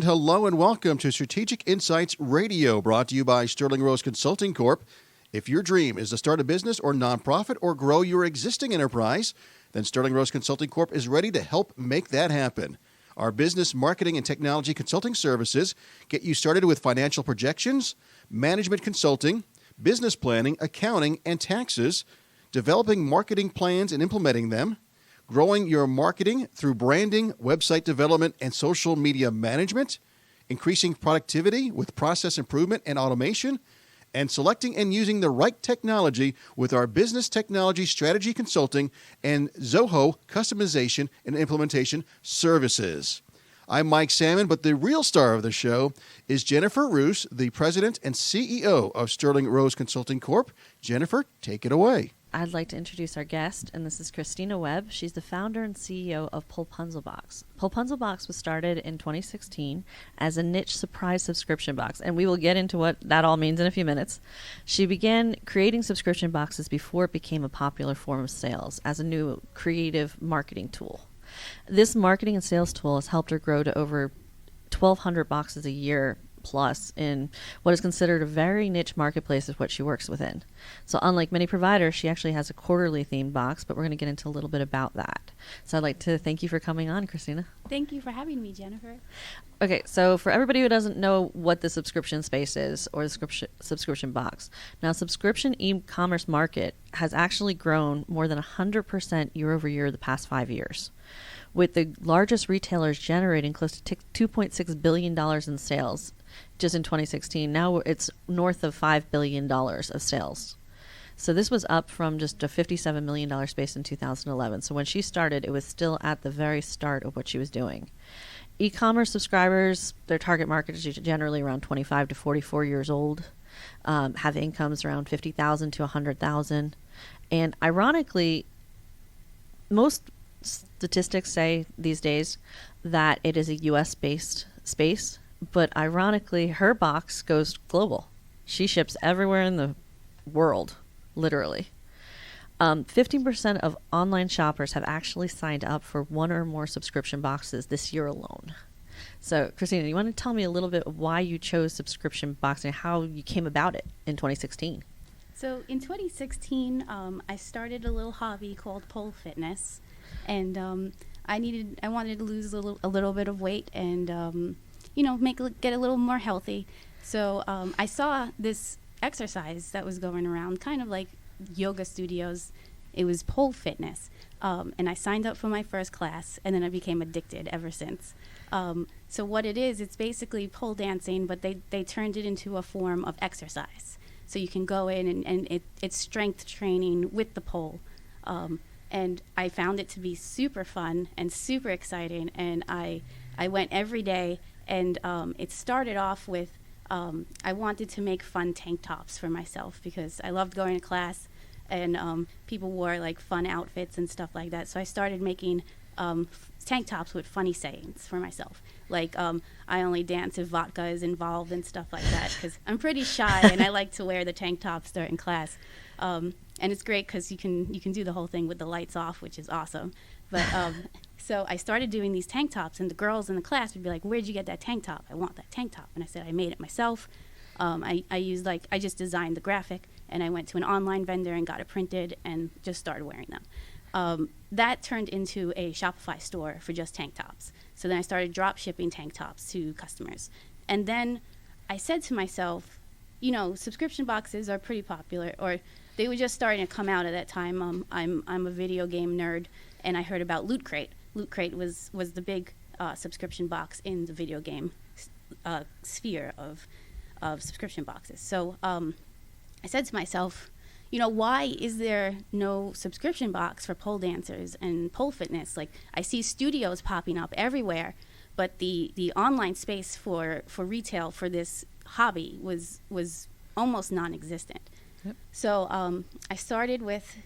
hello and welcome to Strategic Insights Radio, brought to you by Sterling Rose Consulting Corp. If your dream is to start a business or nonprofit or grow your existing enterprise, then Sterling Rose Consulting Corp is ready to help make that happen. Our business, marketing, and technology consulting services get you started with financial projections, management consulting, business planning, accounting, and taxes, developing marketing plans and implementing them, growing your marketing through branding, website development, and social media management, increasing productivity with process improvement and automation, and selecting and using the right technology with our business technology strategy consulting and Zoho customization and implementation services. I'm Mike Salmon, but the real star of the show is Jennifer Roos, the president and CEO of Sterling Rose Consulting Corp. Jennifer, take it away. I'd like to introduce our guest, and this is Kristina Webb. She's the founder and CEO of Polepenzelbox. Polepenzelbox was started in 2016 as a niche surprise subscription box, and we will get into what that all means in a few minutes. She began creating subscription boxes before it became a popular form of sales as a new creative marketing tool. This marketing and sales tool has helped her grow to over 1,200 boxes a year plus in what is considered a very niche marketplace of what she works within. So unlike many providers, she actually has a quarterly themed box, but we're going to get into a little bit about that. So I'd like to thank you for coming on, Kristina. Thank you for having me, Jennifer. Okay, so for everybody who doesn't know what the subscription space is or the subscription box, now subscription e-commerce market has actually grown more than 100% year over year the past 5 years, with the largest retailers generating close to $2.6 billion in sales just in 2016. Now it's north of $5 billion of sales. So this was up from just a $57 million space in 2011. So when she started, it was still at the very start of what she was doing. E-commerce subscribers, their target market is generally around 25 to 44 years old, have incomes around $50,000 to $100,000. And ironically, most statistics say these days that it is a U.S.-based space, but ironically, her box goes global. She ships everywhere in the world, literally. 15% of online shoppers have actually signed up for one or more subscription boxes this year alone. So, Kristina, you want to tell me a little bit of why you chose subscription boxing, how you came about it in 2016? So in 2016, I started a little hobby called pole fitness, and I wanted to lose a little bit of weight and get a little more healthy. So I saw this exercise that was going around, kind of like yoga studios. It was pole fitness, and I signed up for my first class, and then I became addicted ever since. So what it is, it's basically pole dancing, but they turned it into a form of exercise. So you can go in and it's strength training with the pole. And I found it to be super fun and super exciting, and I went every day. And it started off with I wanted to make fun tank tops for myself because I loved going to class, and people wore like fun outfits and stuff like that. So I started making tank tops with funny sayings for myself, like I only dance if vodka is involved and stuff like that, because I'm pretty shy and I like to wear the tank tops during class. And it's great because you can do the whole thing with the lights off, which is awesome. But so I started doing these tank tops, and the girls in the class would be like, "Where'd you get that tank top? I want that tank top." And I said, "I made it myself. I just designed the graphic, and I went to an online vendor and got it printed and just started wearing them." That turned into a Shopify store for just tank tops. So then I started drop shipping tank tops to customers. And then I said to myself, subscription boxes are pretty popular, or they were just starting to come out at that time. I'm a video game nerd, and I heard about Loot Crate. Loot Crate was the big subscription box in the video game sphere of subscription boxes. So I said to myself, why is there no subscription box for pole dancers and pole fitness? Like, I see studios popping up everywhere, but the online space for retail for this hobby was almost non-existent. Yep. So I started with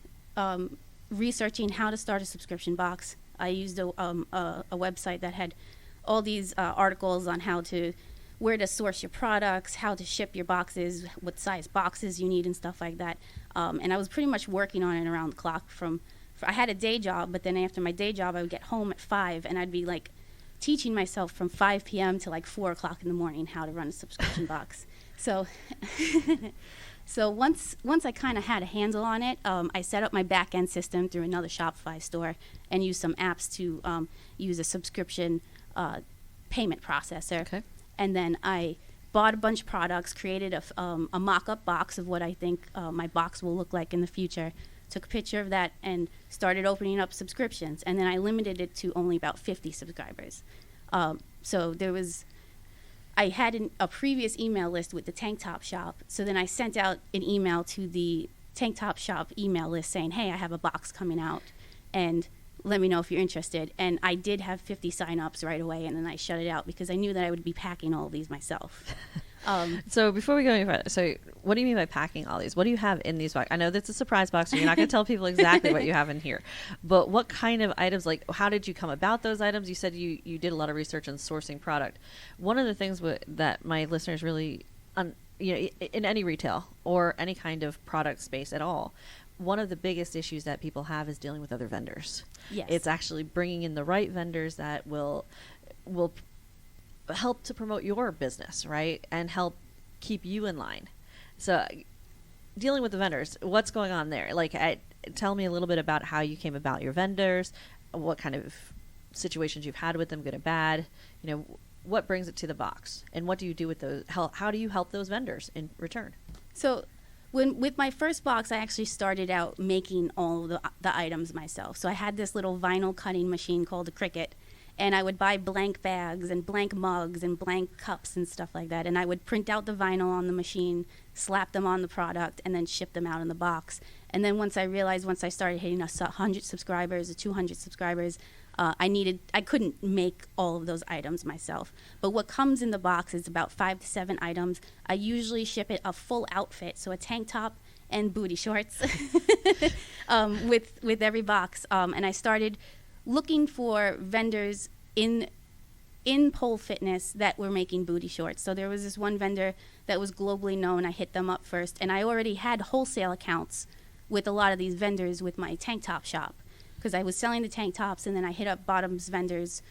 researching how to start a subscription box. I used a website that had all these articles on where to source your products, how to ship your boxes, what size boxes you need and stuff like that. And I was pretty much working on it around the clock. I had a day job, but then after my day job, I would get home at 5, and I'd be like teaching myself from 5 p.m. to like 4 o'clock in the morning how to run a subscription box. So so once I kind of had a handle on it, I set up my back-end system through another Shopify store and used some apps to use a subscription payment processor. Okay. And then I bought a bunch of products, created a mock-up box of what I think my box will look like in the future, took a picture of that, and started opening up subscriptions. And then I limited it to only about 50 subscribers. So I had a previous email list with the Tank Top shop. So then I sent out an email to the Tank Top shop email list saying, hey, I have a box coming out, and let me know if you're interested. And I did have 50 signups right away, and then I shut it out because I knew that I would be packing all of these myself. So before we go any further, so what do you mean by packing all these? What do you have in these boxes? I know that's a surprise box, so you're not going to tell people exactly what you have in here. But what kind of items, like how did you come about those items? You said you did a lot of research on sourcing product. One of the things that my listeners really, in any retail or any kind of product space at all, one of the biggest issues that people have is dealing with other vendors. Yes. It's actually bringing in the right vendors that will help to promote your business, right? And help keep you in line. So dealing with the vendors, what's going on there? Like, tell me a little bit about how you came about your vendors, what kind of situations you've had with them, good and bad, what brings it to the box, and what do you do with those? How do you help those vendors in return? So with my first box, I actually started out making all of the items myself. So I had this little vinyl cutting machine called a Cricut, and I would buy blank bags and blank mugs and blank cups and stuff like that. And I would print out the vinyl on the machine, slap them on the product, and then ship them out in the box. And then once I started hitting 100 subscribers or 200 subscribers, I couldn't make all of those items myself. But what comes in the box is about 5 to 7 items. I usually ship it a full outfit, so a tank top and booty shorts with every box. And I started looking for vendors in pole fitness that were making booty shorts. So there was this one vendor that was globally known. I hit them up first, and I already had wholesale accounts with a lot of these vendors with my tank top shop, because I was selling the tank tops, and then I hit up bottoms vendors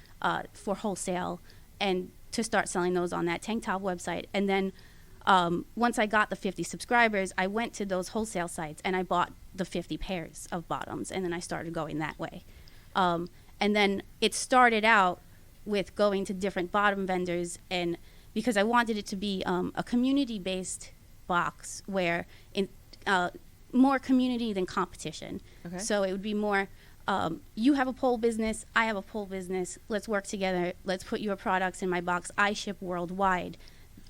for wholesale and to start selling those on that tank top website. And then once I got the 50 subscribers, I went to those wholesale sites and I bought the 50 pairs of bottoms, and then I started going that way. And then it started out with going to different bottom vendors, and because I wanted it to be a community-based box where more community than competition. Okay. So it would be more, you have a pole business, I have a pole business, let's work together, let's put your products in my box, I ship worldwide.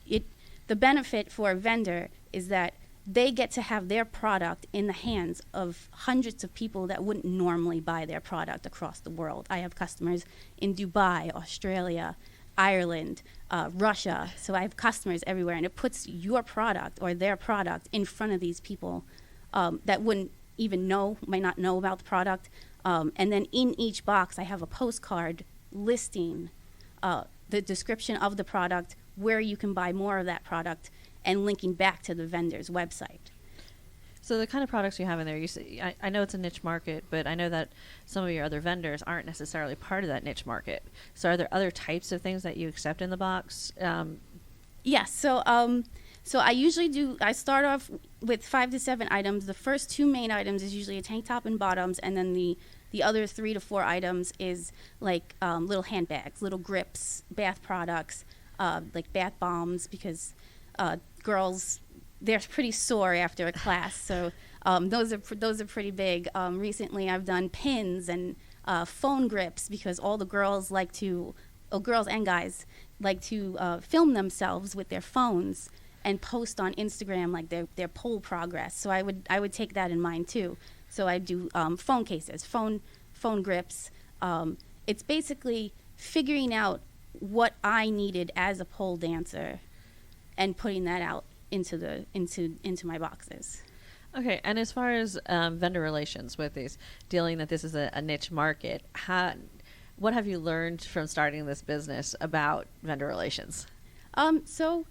The benefit for a vendor is that they get to have their product in the hands of hundreds of people that wouldn't normally buy their product across the world. I have customers in Dubai, Australia, Ireland, Russia. So I have customers everywhere, and it puts your product or their product in front of these people that wouldn't even might not know about the product. And then in each box, I have a postcard listing the description of the product, where you can buy more of that product, and linking back to the vendor's website. So the kind of products you have in there, you see, I know it's a niche market, but I know that some of your other vendors aren't necessarily part of that niche market. So are there other types of things that you accept in the box? Yes. So I start off with 5 to 7 items. The first 2 main items is usually a tank top and bottoms, and then the other 3 to 4 items is like little handbags, little grips, bath products, like bath bombs, because girls, they're pretty sore after a class, so those are pretty big. Recently, I've done pins and phone grips, because all the girls girls and guys like to film themselves with their phones and post on Instagram like their pole progress. So I would take that in mind too. So I do phone cases, phone grips. It's basically figuring out what I needed as a pole dancer and putting that out into my boxes. Okay, and as far as vendor relations with these, dealing that this is a niche market, what have you learned from starting this business about vendor relations? So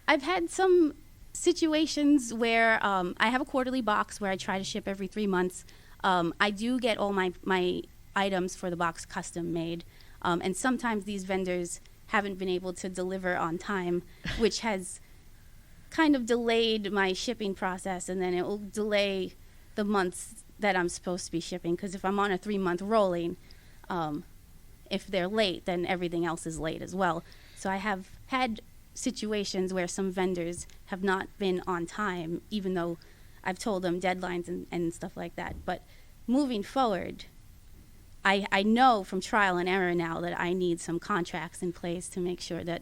I've had some situations where I have a quarterly box where I try to ship every 3 months. I do get all my items for the box custom made. And sometimes these vendors haven't been able to deliver on time, which has kind of delayed my shipping process, and then it will delay the months that I'm supposed to be shipping, because if I'm on a 3-month rolling, if they're late, then everything else is late as well. So I have had situations where some vendors have not been on time, even though I've told them deadlines and stuff like that. But moving forward, I know from trial and error now that I need some contracts in place to make sure that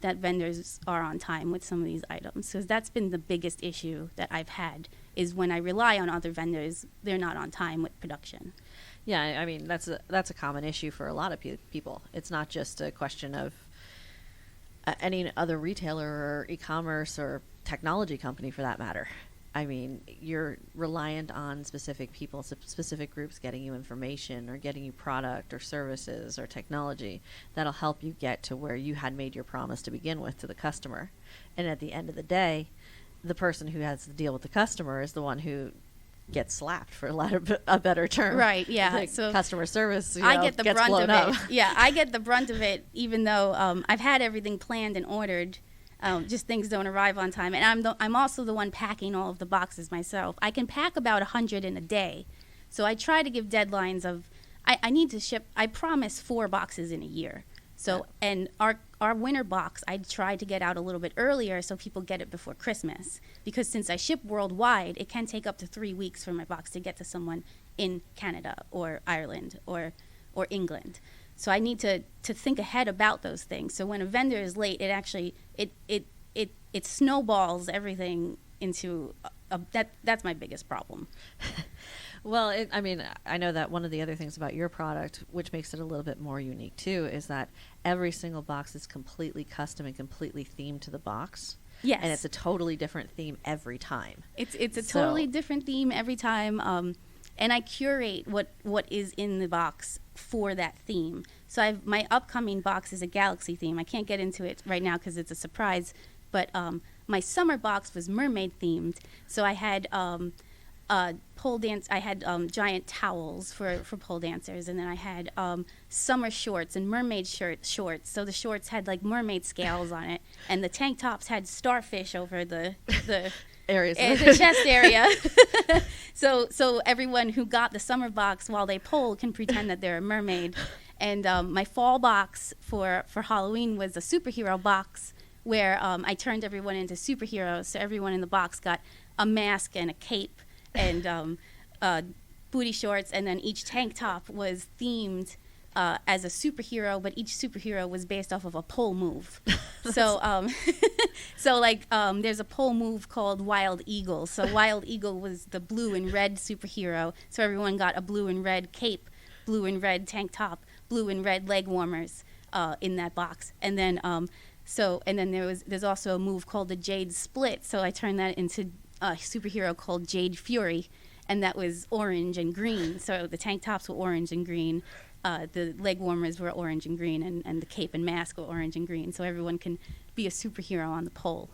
vendors are on time with some of these items. So that's been the biggest issue that I've had, is when I rely on other vendors, they're not on time with production. Yeah, I mean, that's a common issue for a lot of people. It's not just a question of any other retailer or e-commerce or technology company for that matter. I mean, you're reliant on specific people, specific groups getting you information or getting you product or services or technology that'll help you get to where you had made your promise to begin with to the customer. And at the end of the day, the person who has to deal with the customer is the one who gets slapped, for a better term. Right, yeah. The so customer service, I get the gets brunt blown of up. it. Yeah, I get the brunt of it, even though I've had everything planned and ordered. Just things don't arrive on time. And I'm also the one packing all of the boxes myself. I can pack about 100 in a day. So I try to give deadlines of, I need to ship, I promise 4 boxes in a year. So, yeah. And our winter box, I try to get out a little bit earlier so people get it before Christmas. Because since I ship worldwide, it can take up to 3 weeks for my box to get to someone in Canada or Ireland or England. So I need to think ahead about those things. So when a vendor is late, it actually it snowballs everything into that's my biggest problem. Well, I mean, I know that one of the other things about your product, which makes it a little bit more unique too, is that every single box is completely custom and completely themed to the box. Yes. And it's a totally different theme every time. It's a totally different theme every time. And I curate what is in the box for that theme. So my upcoming box is a galaxy theme. I can't get into it right now because it's a surprise. But my summer box was mermaid themed. So I had pole dance. I had giant towels for pole dancers, and then I had summer shorts and mermaid shorts. So the shorts had like mermaid scales on it, and the tank tops had starfish over the areas, the chest area. So everyone who got the summer box while they pole can pretend that they're a mermaid. And my fall box for Halloween was a superhero box where I turned everyone into superheroes. So everyone in the box got a mask and a cape and booty shorts, and then each tank top was themed as a superhero, but each superhero was based off of a pole move. So there's a pole move called Wild Eagle. So Wild Eagle was the blue and red superhero. So everyone got a blue and red cape, blue and red tank top, blue and red leg warmers in that box. And then there's also a move called the Jade Split. So I turned that into a superhero called Jade Fury, and that was orange and green. So the tank tops were orange and green. The leg warmers were orange and green, and the cape and mask were orange and green. So everyone can be a superhero on the pole.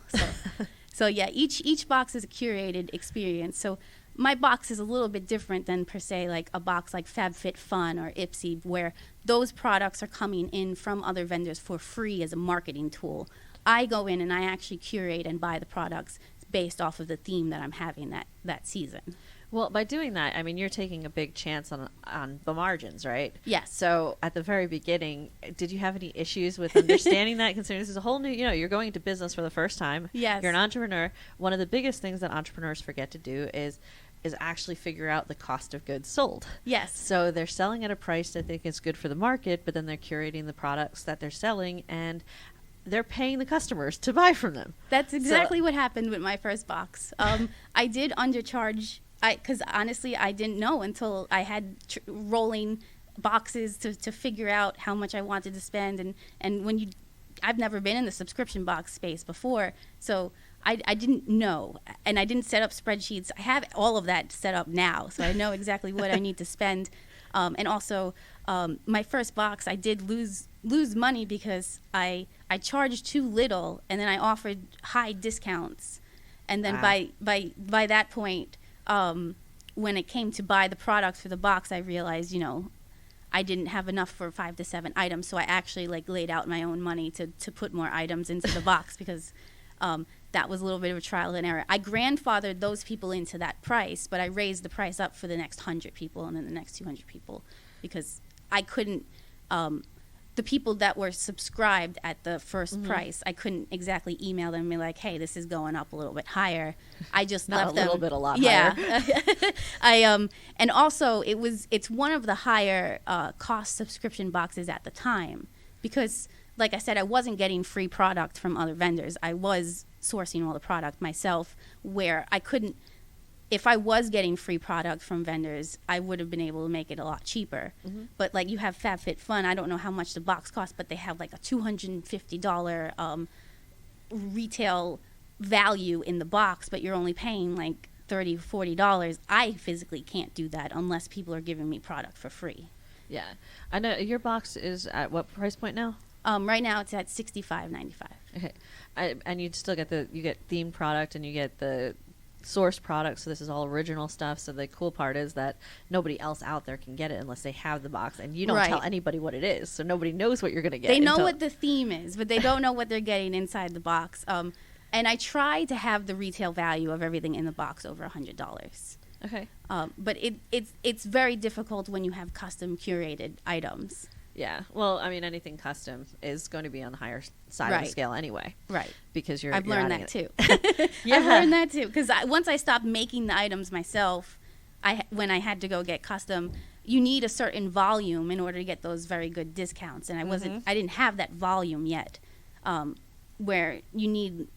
So yeah, each box is a curated experience. So my box is a little bit different than per se like a box like FabFitFun or Ipsy, where those products are coming in from other vendors for free as a marketing tool. I go in and I actually curate and buy the products based off of the theme that I'm having that season. Well, by doing that, I mean, you're taking a big chance on the margins, right? Yes. So at the very beginning, did you have any issues with understanding that, considering this is a whole new, you're going into business for the first time. Yes. You're an entrepreneur. One of the biggest things that entrepreneurs forget to do is actually figure out the cost of goods sold. Yes. So they're selling at a price that they think is good for the market, but then they're curating the products that they're selling, and they're paying the customers to buy from them. That's exactly what happened with my first box. I did undercharge, because honestly, I didn't know until I had rolling boxes to figure out how much I wanted to spend. And I've never been in the subscription box space before, so I didn't know, and I didn't set up spreadsheets. I have all of that set up now, so I know exactly what I need to spend. And also, my first box, I did lose money because I charged too little, and then I offered high discounts, and then by that point, when it came to buy the products for the box, I realized, I didn't have enough for 5 to 7 items, so I actually like laid out my own money to put more items into the box because that was a little bit of a trial and error. I grandfathered those people into that price, but I raised the price up for the next 100 people and then the next 200 people because I couldn't. The people that were subscribed at the first price, I couldn't exactly email them and be like, "Hey, this is going up a little bit higher." I just Not left a little them. bit, a lot yeah. higher. And also it's one of the higher cost subscription boxes at the time because, like I said, I wasn't getting free product from other vendors. I was sourcing all the product myself, where I couldn't. If I was getting free product from vendors, I would have been able to make it a lot cheaper. But like you have FabFitFun, I don't know how much the box costs, but they have like a $250 retail value in the box, but you're only paying like $30, $40. I physically can't do that unless people are giving me product for free. Yeah. I know your box is at what price point now? Right now it's at $65.95. Okay. And you still get you get themed product and you get the source product, so this is all original stuff. So the cool part is that nobody else out there can get it unless they have the box, and you don't Right. tell anybody what it is, so nobody knows what you're going to get. They know what the theme is, but they don't know what they're getting inside the box. And I try to have the retail value of everything in the box over $100. Okay. But it's very difficult when you have custom curated items. Yeah. Well, I mean, anything custom is going to be on the higher side of the Right. scale anyway. Right. Because I've you're learned adding that it. too. Yeah. I've learned that too because once I stopped making the items myself, when I had to go get custom, you need a certain volume in order to get those very good discounts, and I didn't have that volume yet. Where you need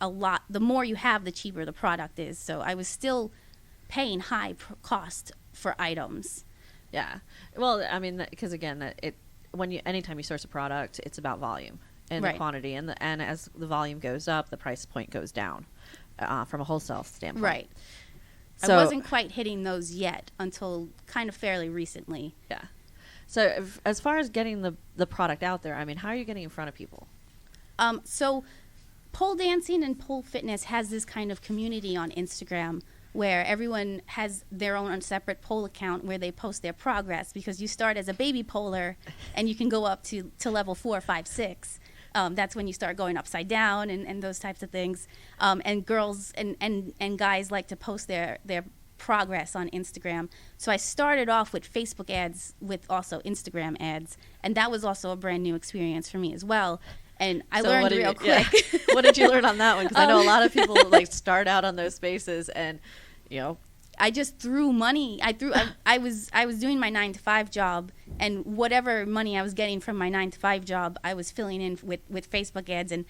a lot. The more you have, the cheaper the product is. So I was still paying high cost for items. Yeah. Well, I mean, because again, anytime you source a product, it's about volume and Right. the quantity, and as the volume goes up, the price point goes down from a wholesale standpoint. Right. So, I wasn't quite hitting those yet until kind of fairly recently. Yeah. So as far as getting the product out there, I mean, how are you getting in front of people? So pole dancing and pole fitness has this kind of community on Instagram where everyone has their own separate pole account where they post their progress, because you start as a baby poler and you can go up to level 4, 5, 6. That's when you start going upside down and those types of things. And girls and guys like to post their progress on Instagram. So I started off with Facebook ads with also Instagram ads, and that was also a brand new experience for me as well. And I learned real quick. Yeah. What did you learn on that one? Because I know a lot of people like start out on those spaces, and I just threw money. I was doing my 9-to-5 job, and whatever money I was getting from my 9-to-5 job, I was filling in with Facebook ads, and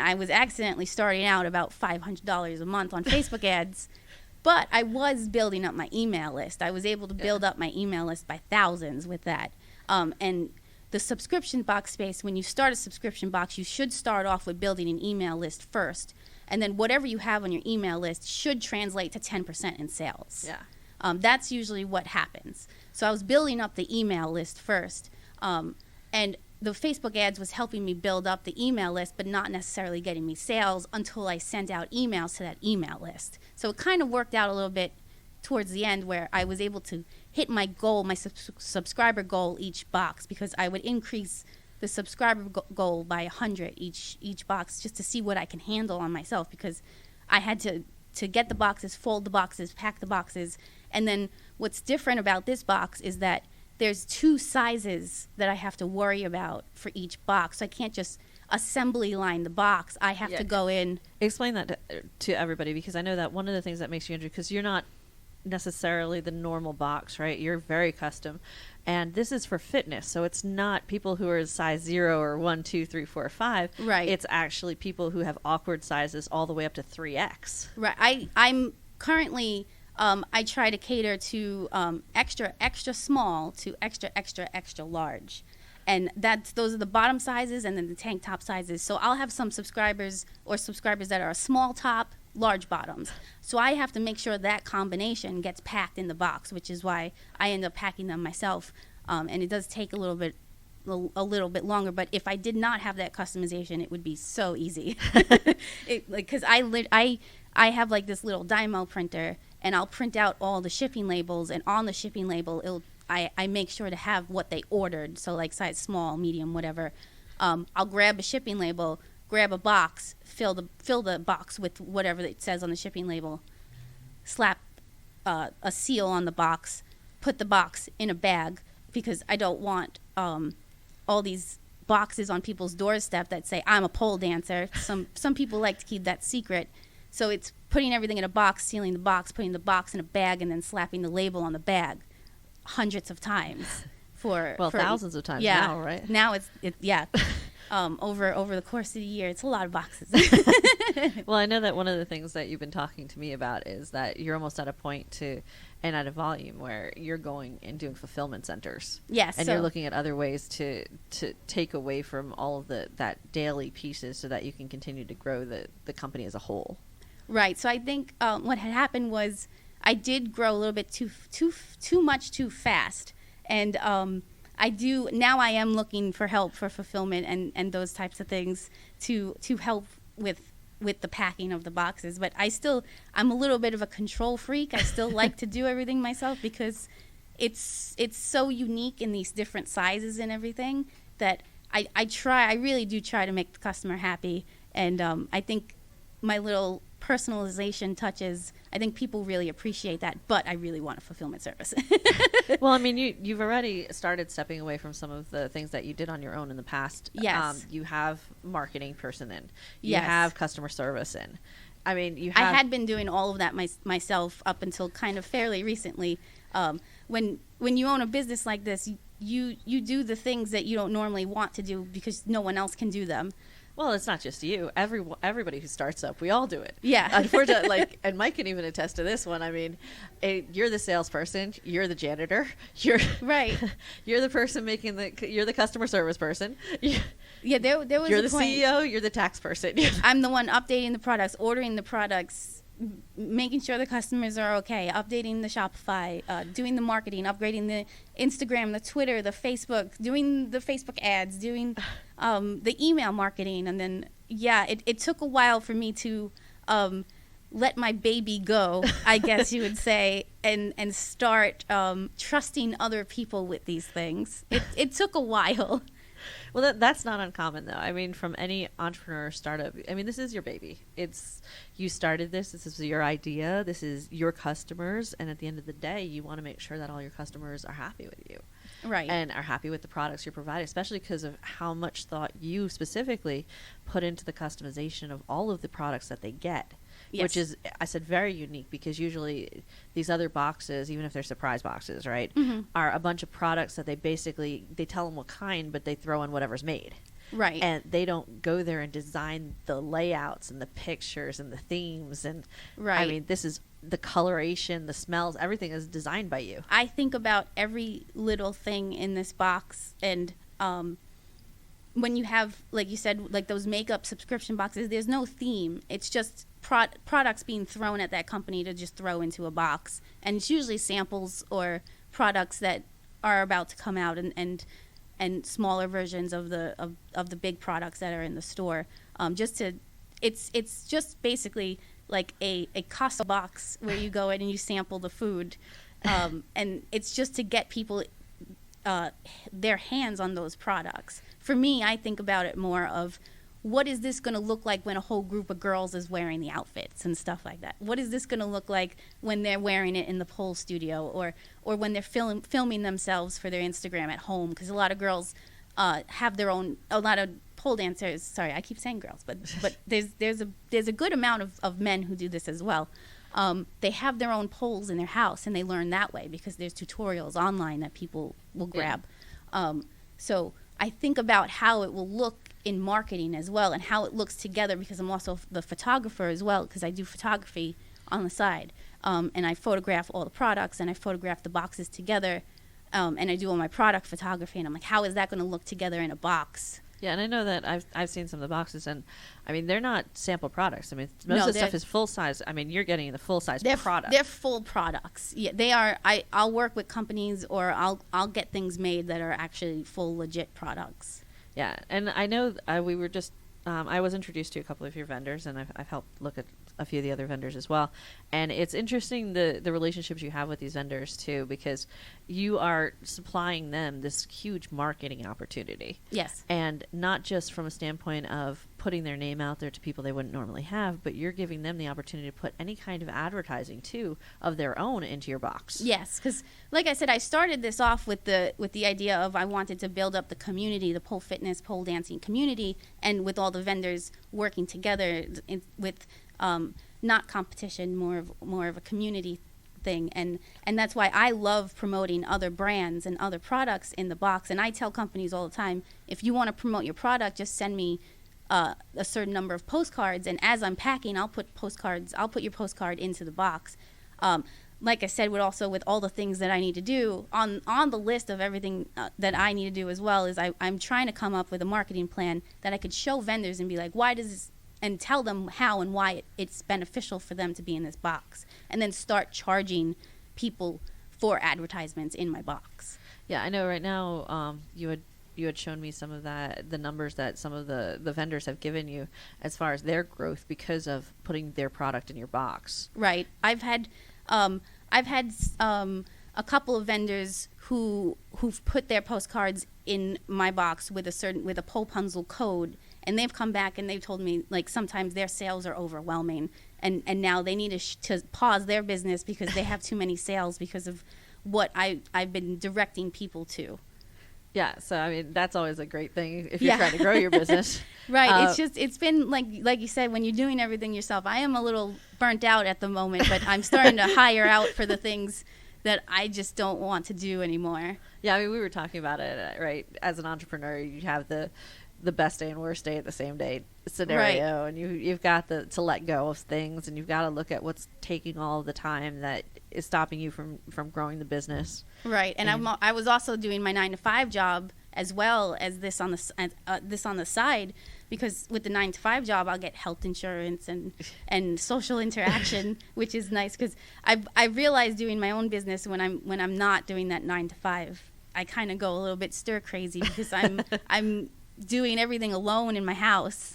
I was accidentally starting out about $500 a month on Facebook ads. But I was building up my email list. I was able to build up my email list by thousands with that. And the subscription box space, when you start a subscription box, you should start off with building an email list first. And then whatever you have on your email list should translate to 10% in sales. Yeah. That's usually what happens. So I was building up the email list first. And the Facebook ads was helping me build up the email list, but not necessarily getting me sales until I sent out emails to that email list. So it kind of worked out a little bit towards the end where I was able to hit my goal, my subscriber goal each box, because I would increase the subscriber goal by 100 each box just to see what I can handle on myself, because I had to get the boxes, fold the boxes, pack the boxes. And then what's different about this box is that there's 2 sizes that I have to worry about for each box. So I can't just assembly line the box. I have to go in. Explain that to everybody, because I know that one of the things that makes you interesting, because you're not necessarily the normal box, right? You're very custom, and this is for fitness, so it's not people who are size 0 or 1, 2, 3, 4, 5. Right. It's actually people who have awkward sizes all the way up to 3X. Right. I'm currently I try to cater to extra small to extra large. And those are the bottom sizes, and then the tank top sizes. So I'll have some subscribers that are a small top, large bottoms. So I have to make sure that combination gets packed in the box, which is why I end up packing them myself. And it does take a little bit longer. But if I did not have that customization, it would be so easy. Because I have like this little Dymo printer, and I'll print out all the shipping labels, and on the shipping label, I make sure to have what they ordered. So like size small, medium, whatever. I'll grab a shipping label, grab a box, fill the box with whatever it says on the shipping label, slap a seal on the box, put the box in a bag, because I don't want all these boxes on people's doorstep that say I'm a pole dancer. Some people like to keep that secret. So it's putting everything in a box, sealing the box, putting the box in a bag, and then slapping the label on the bag hundreds of times for thousands of times yeah, now, right? Now it's over the course of the year, it's a lot of boxes. Well, I know that one of the things that you've been talking to me about is that you're almost at a point and at a volume where you're going and doing fulfillment centers. Yes. And you're looking at other ways to take away from all of that daily pieces so that you can continue to grow the company as a whole. Right. So I think what had happened was I did grow a little bit too much too fast. And I am looking for help for fulfillment and those types of things to help with the packing of the boxes. But I'm a little bit of a control freak. I still like to do everything myself because it's so unique in these different sizes and everything that I really do try to make the customer happy. And I think my little personalization touches, I think people really appreciate that, but I really want a fulfillment service. Well, I mean, you've already started stepping away from some of the things that you did on your own in the past. Yes. You have marketing person in. You Yes. have customer service in. I mean, I had been doing all of that myself up until kind of fairly recently. When you own a business like this, you do the things that you don't normally want to do because no one else can do them. Well, it's not just you. Everybody who starts up, we all do it. Yeah. Unfortunately, and Mike can even attest to this one. I mean, you're the salesperson, you're the janitor, you're right. You're the person you're the customer service person. Yeah, there was You're a the point. CEO, you're the tax person. I'm the one updating the products, ordering the products, making sure the customers are okay, updating the Shopify, doing the marketing, upgrading the Instagram, the Twitter, the Facebook, doing the Facebook ads, doing the email marketing. And then, it took a while for me to let my baby go, I guess you would say, and start trusting other people with these things. It took a while. Well, that's not uncommon, though. I mean, from any entrepreneur startup, I mean, this is your baby. You started this is your idea, this is your customers, and at the end of the day, you want to make sure that all your customers are happy with you. Right. And are happy with the products you're providing, especially because of how much thought you specifically put into the customization of all of the products that they get. Yes. Which is, I said, very unique, because usually these other boxes, even if they're surprise boxes, right, mm-hmm. are a bunch of products that they tell them what kind, but they throw in whatever's made. Right. And they don't go there and design the layouts and the pictures and the themes. And right. I mean, this is the coloration, the smells, everything is designed by you. I think about every little thing in this box. And when you have, like you said, like those makeup subscription boxes, there's no theme. It's just products being thrown at that company to just throw into a box. And it's usually samples or products that are about to come out, and smaller versions of the big products that are in the store. It's just basically like a Costco box where you go in and you sample the food, and it's just to get people their hands on those products. For me, I think about it more of, what is this going to look like when a whole group of girls is wearing the outfits and stuff like that? What is this going to look like when they're wearing it in the pole studio, or when they're filming themselves for their Instagram at home? Because a lot of girls have their own, a lot of pole dancers, sorry, I keep saying girls, but there's a good amount of men who do this as well. They have their own poles in their house, and they learn that way because there's tutorials online that people will grab. Yeah. So I think about how it will look in marketing as well, and how it looks together, because I'm also the photographer as well, because I do photography on the side, and I photograph all the products, and I photograph the boxes together, and I do all my product photography, and I'm like, how is that going to look together in a box? Yeah, and I know that I've seen some of the boxes, and I mean, they're not sample products. I mean, most of the stuff is full size. I mean, you're getting the full size product. They're full products. Yeah, they are. I'll work with companies, or I'll get things made that are actually full legit products. Yeah, and I know we were just I was introduced to a couple of your vendors, and I've helped look at a few of the other vendors as well. And it's interesting the relationships you have with these vendors too, because you are supplying them this huge marketing opportunity. Yes. And not just from a standpoint of putting their name out there to people they wouldn't normally have, but you're giving them the opportunity to put any kind of advertising too of their own into your box. Yes, because like I said, I started this off with the idea of I wanted to build up the community, the pole fitness, pole dancing community, and with all the vendors working together with not competition, more of a community thing, and that's why I love promoting other brands and other products in the box. And I tell companies all the time, if you want to promote your product, just send me a certain number of postcards, and as I'm packing, I'll put your postcard into the box. Like I said, with all the things that I need to do on the list of everything that I need to do as well, is I'm trying to come up with a marketing plan that I could show vendors and be like, why does this, and tell them how and why it's beneficial for them to be in this box, and then start charging people for advertisements in my box. Yeah, I know right now you had shown me some of the numbers that some of the vendors have given you as far as their growth because of putting their product in your box. Right. I've had a couple of vendors who've put their postcards in my box with a Polepenzel code, and they've come back and they've told me, like, sometimes their sales are overwhelming, and now they need to pause their business because they have too many sales because of what I've been directing people to. Yeah, so I mean that's always a great thing if you're trying to grow your business. Right. It's been like you said, when you're doing everything yourself. I am a little burnt out at the moment, but I'm starting to hire out for the things that I just don't want to do anymore. Yeah, I mean we were talking about it, right? As an entrepreneur, you have the best day and worst day at the same day scenario, right. And you've got to let go of things, and you've got to look at what's taking all the time that is stopping you from growing the business. Right, and I was also doing my 9-to-5 job as well as this on the side, because with the 9-to-5 job I'll get health insurance and social interaction, which is nice because I realized doing my own business when I'm not doing that 9-to-5, I kind of go a little bit stir crazy because I'm doing everything alone in my house.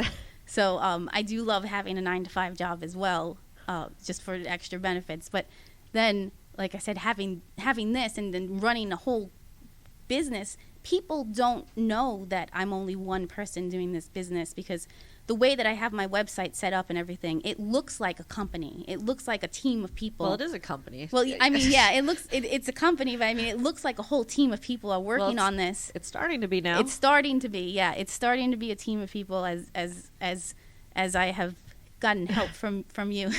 So I do love having a 9-to-5 job as well, just for extra benefits. But then, like I said, having this and then running a whole business, people don't know that I'm only one person doing this business, because the way that I have my website set up and everything, it looks like a company. It looks like a team of people. Well, it is a company. Well, I mean, yeah, it's a company, but I mean, it looks like a whole team of people are working on this. It's starting to be now. It's starting to be, yeah. It's starting to be a team of people as I have gotten help from you.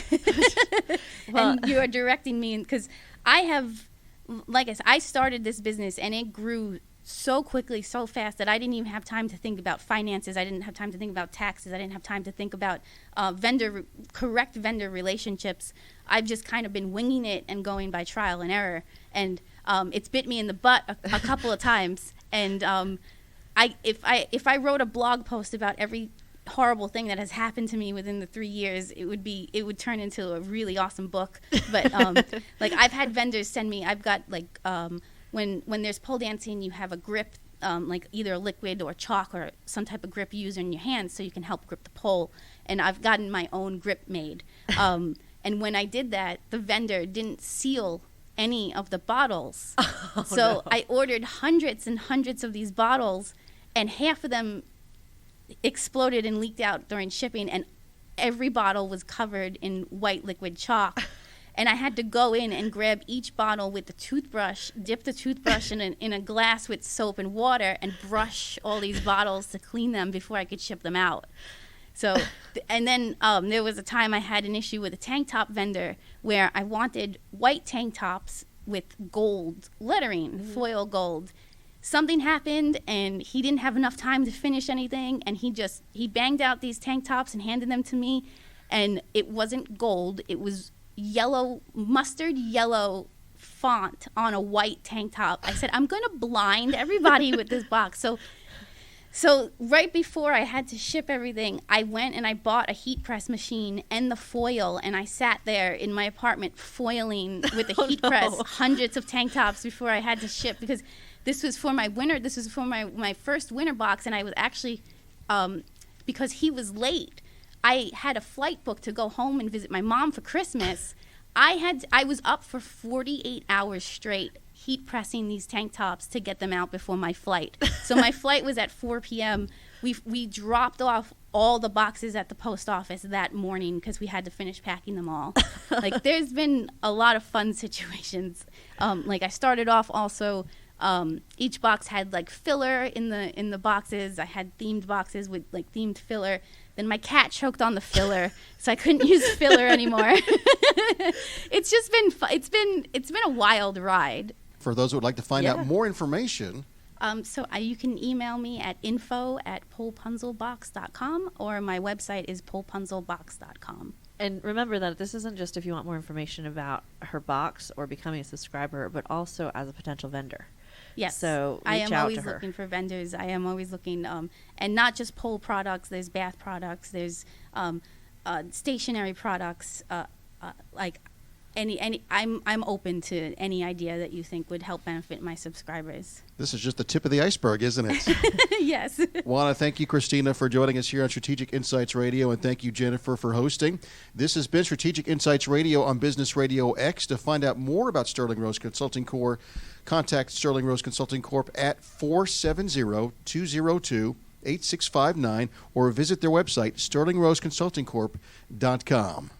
Well, and you are directing me, because I have, like I said, I started this business and it grew so quickly, so fast, that I didn't even have time to think about finances. I didn't have time to think about taxes. I didn't have time to think about correct vendor relationships. I've just kind of been winging it and going by trial and error. And it's bit me in the butt a couple of times. And if I wrote a blog post about every horrible thing that has happened to me within the 3 years, it would turn into a really awesome book. But like, I've had vendors send me, I've got like when there's pole dancing, you have a grip, like either a liquid or chalk or some type of grip you use in your hands so you can help grip the pole. And I've gotten my own grip made. And when I did that, the vendor didn't seal any of the bottles. Oh, so no. I ordered hundreds and hundreds of these bottles, and half of them exploded and leaked out during shipping, and every bottle was covered in white liquid chalk. And I had to go in and grab each bottle with the toothbrush, dip the toothbrush in a glass with soap and water, and brush all these bottles to clean them before I could ship them out. So, and then there was a time I had an issue with a tank top vendor where I wanted white tank tops with gold lettering, foil gold. Something happened, and he didn't have enough time to finish anything, and he banged out these tank tops and handed them to me, and it wasn't gold. It was mustard yellow font on a white tank top. I said, I'm going to blind everybody with this box. So right before I had to ship everything, I went and I bought a heat press machine and the foil, and I sat there in my apartment foiling with the heat press hundreds of tank tops before I had to ship, because this was for my winter. This was for my first winter box, and I was actually because he was late. I had a flight booked to go home and visit my mom for Christmas. I was up for 48 hours straight heat pressing these tank tops to get them out before my flight. So my flight was at 4 p.m. We dropped off all the boxes at the post office that morning because we had to finish packing them all. Like, there's been a lot of fun situations. Like, I started off also, each box had like filler in the boxes. I had themed boxes with like themed filler. Then my cat choked on the filler, so I couldn't use filler anymore. It's just been it's been a wild ride. For those who would like to find out more information, you can email me at info@polepenzelbox.com, or my website is polepenzelbox.com. And remember that this isn't just if you want more information about her box or becoming a subscriber, but also as a potential vendor. Yes. So I reach am out always to her. looking for vendors. I am always looking, and not just pole products. There's bath products. There's stationary products. Like any. I'm open to any idea that you think would help benefit my subscribers. this is just the tip of the iceberg, isn't it? Yes. Want to thank you, Kristina, for joining us here on Strategic Insights Radio, and thank you, Jennifer, for hosting. This has been Strategic Insights Radio on Business Radio X. To find out more about Sterling Rose Consulting Corp, contact Sterling Rose Consulting Corp at 470-202-8659 or visit their website, sterlingroseconsultingcorp.com.